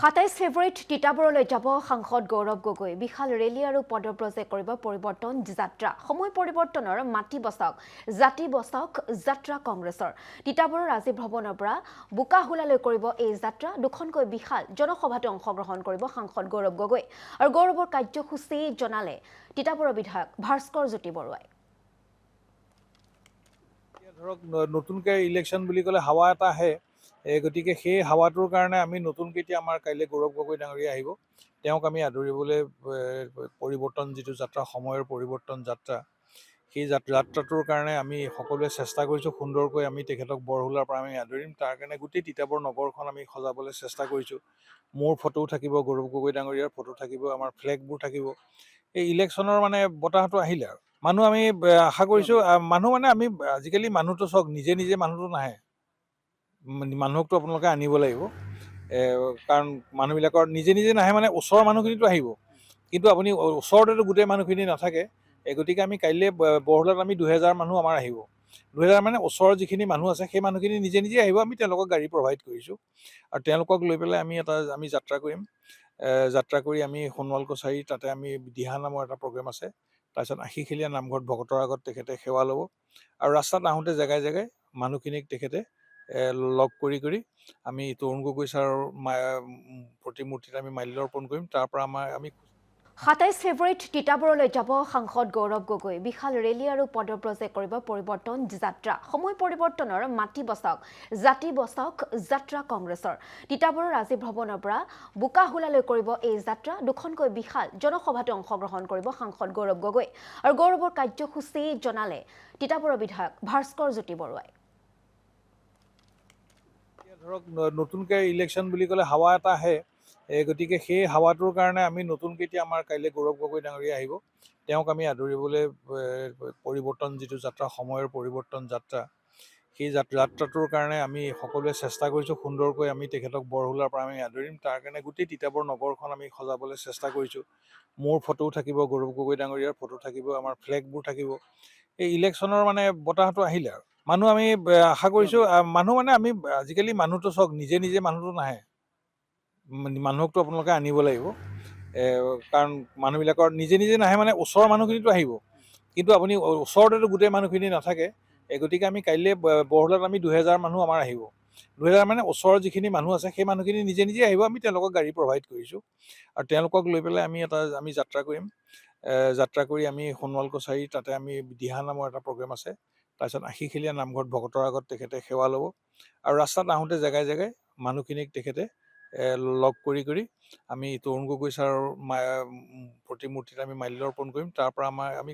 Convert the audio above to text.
27 ফেব্ৰুৱাৰীত তিতাবৰলৈ যাব সাংসদ গৌৰৱ গগৈ বিশাল ৰেলী আৰু পদব্ৰজে কৰিব পৰিৱৰ্তন যাত্ৰা সময় পৰিৱৰ্তনৰ মাটি বচাওক জাতি বচাওক যাত্ৰা কংগ্ৰেছৰ তিতাবৰৰ ৰাজীৱ ভৱনৰ পৰা বোকাহোলালৈ কৰিব এই যাত্ৰা দুখনকৈ বিশাল জনসভাত অংশগ্ৰহণ কৰিব সাংসদ গৌৰৱ গগৈ আৰু গৌৰৱৰ কাৰ্যসূচী জনালে তিতাবৰৰ বিধায়ক ভাস্কৰ জ্যোতি বৰুৱাই ধৰক নতুনকৈ ইলেকশ্যন বুলি ক'লে হাৱা এটা আহে গতিকে সেই হাৱাটোৰ কাৰণে আমি নতুনকৈ এতিয়া আমাৰ কাইলৈ গৌৰৱ গগৈ ডাঙৰীয়া আহিব তেওঁক আমি আদৰিবলৈ পৰিৱৰ্তন যিটো যাত্ৰা সময়ৰ পৰিৱৰ্তন যাত্ৰা সেই যাত্ৰাটোৰ কাৰণে আমি সকলোৱে চেষ্টা কৰিছোঁ সুন্দৰকৈ আমি তেখেতক বৰহোলাৰ পৰা আমি আদৰিম তাৰ কাৰণে গোটেই তিতাবৰ নগৰখন আমি সজাবলৈ চেষ্টা কৰিছোঁ মোৰ ফটোও থাকিব গৌৰৱ গগৈ ডাঙৰীয়াৰ ফটো থাকিব আমাৰ ফ্লেগবোৰ থাকিব এই ইলেকশ্যনৰ মানে বতাহটো আহিলে আৰু মানুহ আমি আশা কৰিছোঁ মানুহ মানে আমি আজিকালি মানুহটো চাওক নিজে নিজে মানুহটো নাহে মানুহকতো আপোনালোকে আনিব লাগিব কাৰণ মানুহবিলাকৰ নিজে নিজে নাহে মানে ওচৰৰ মানুহখিনিতো আহিব কিন্তু আপুনি ওচৰতেতো গোটেই মানুহখিনি নাথাকে গতিকে আমি কাইলৈ বৰহোলাত আমি 2000 মানুহ আমাৰ আহিব 2000 মানে ওচৰৰ যিখিনি মানুহ আছে সেই মানুহখিনি নিজে নিজে আহিব আমি তেওঁলোকক গাড়ী প্ৰভাইড কৰিছোঁ আৰু তেওঁলোকক লৈ পেলাই আমি যাত্ৰা কৰিম যাত্ৰা কৰি আমি সোণোৱাল কছাৰী তাতে আমি দিহা নামৰ এটা প্ৰগ্ৰেম আছে তাৰপিছত আশীখেলীয়া নামঘৰত ভকতৰ আগত তেখেতে সেৱা ল'ব আৰু ৰাস্তাত আহোঁতে জেগাই জেগাই মানুহখিনিক তেখেতে লগ কৰি আমি তৰুণ গগৈ ছাৰৰ প্ৰতিমূৰ্তিত আমি মাল্যাৰ্পণ কৰিম তাৰ পৰা আমি 27 ফেব্ৰুৱাৰীত তিতাবৰলৈ যাব সাংসদ গৌৰৱ গগৈ বিশাল ৰেলী আৰু পদব্ৰজে কৰিব পৰিৱৰ্তন যাত্ৰা সময় পৰিৱৰ্তনৰ মাটি বচাওক জাতি বচাওক যাত্ৰা কংগ্ৰেছৰ তিতাবৰৰ ৰাজীৱ ভৱনৰ পৰা বোকাহোলালৈ কৰিব এই যাত্ৰা দুখনকৈ বিশাল জনসভাত অংশগ্ৰহণ কৰিব সাংসদ গৌৰৱ গগৈ আৰু গৌৰৱৰ কাৰ্যসূচী জনালে তিতাবৰৰ বিধায়ক ভাস্কৰ জ্যোতি বৰুৱাই ধৰক নতুনকৈ ইলেকশ্যন বুলি ক'লে হাৱা এটা আহে গতিকে সেই হাৱাটোৰ কাৰণে আমি নতুনকৈ এতিয়া আমাৰ কাইলৈ গৌৰৱ গগৈ ডাঙৰীয়া আহিব তেওঁক আমি আদৰিবলৈ পৰিৱৰ্তন যিটো যাত্ৰা সময়ৰ পৰিৱৰ্তন যাত্ৰা সেই যাত্ৰাটোৰ কাৰণে আমি সকলোৱে চেষ্টা কৰিছোঁ সুন্দৰকৈ আমি তেখেতক বৰহোলাৰ পৰা আমি আদৰিম তাৰ কাৰণে গোটেই তিতাবৰ নগৰখন আমি সজাবলৈ চেষ্টা কৰিছোঁ মোৰ ফটোও থাকিব গৌৰৱ গগৈ ডাঙৰীয়াৰ ফটো থাকিব আমাৰ ফ্লেগবোৰ থাকিব এই ইলেকশ্যনৰ মানে বতাহটো আহিলে আৰু মানুহ আমি আশা কৰিছোঁ মানুহ মানে আমি আজিকালি মানুহটো চাওক নিজে নিজে মানুহটো নাহে মানুহকতো আপোনালোকে আনিব লাগিব কাৰণ মানুহবিলাকৰ নিজে নিজে নাহে মানে ওচৰৰ মানুহখিনিতো আহিব কিন্তু আপুনি ওচৰতেতো গোটেই মানুহখিনি নাথাকে গতিকে আমি কাইলৈ বৰহোলাত আমি 2000 মানুহ আমাৰ আহিব 2000 মানে ওচৰৰ যিখিনি মানুহ আছে সেই মানুহখিনি নিজে নিজে আহিব আমি তেওঁলোকক গাড়ী প্ৰভাইড কৰিছোঁ আৰু তেওঁলোকক লৈ পেলাই আমি যাত্ৰা কৰিম যাত্ৰা কৰি আমি সোণোৱাল কছাৰী তাতে আমি দিহা নামৰ এটা প্ৰগ্ৰেম আছে তাৰপিছত আশীখেলীয়া নামঘৰত ভকতৰ আগত তেখেতে সেৱা ল'ব আৰু ৰাস্তাত আহোঁতে জেগাই জেগাই মানুহখিনিক তেখেতে লগ কৰি আমি তৰুণ গগৈ ছাৰৰ প্ৰতিমূৰ্তিত আমি মাল্যাৰ্পণ কৰিম তাৰ পৰা আমি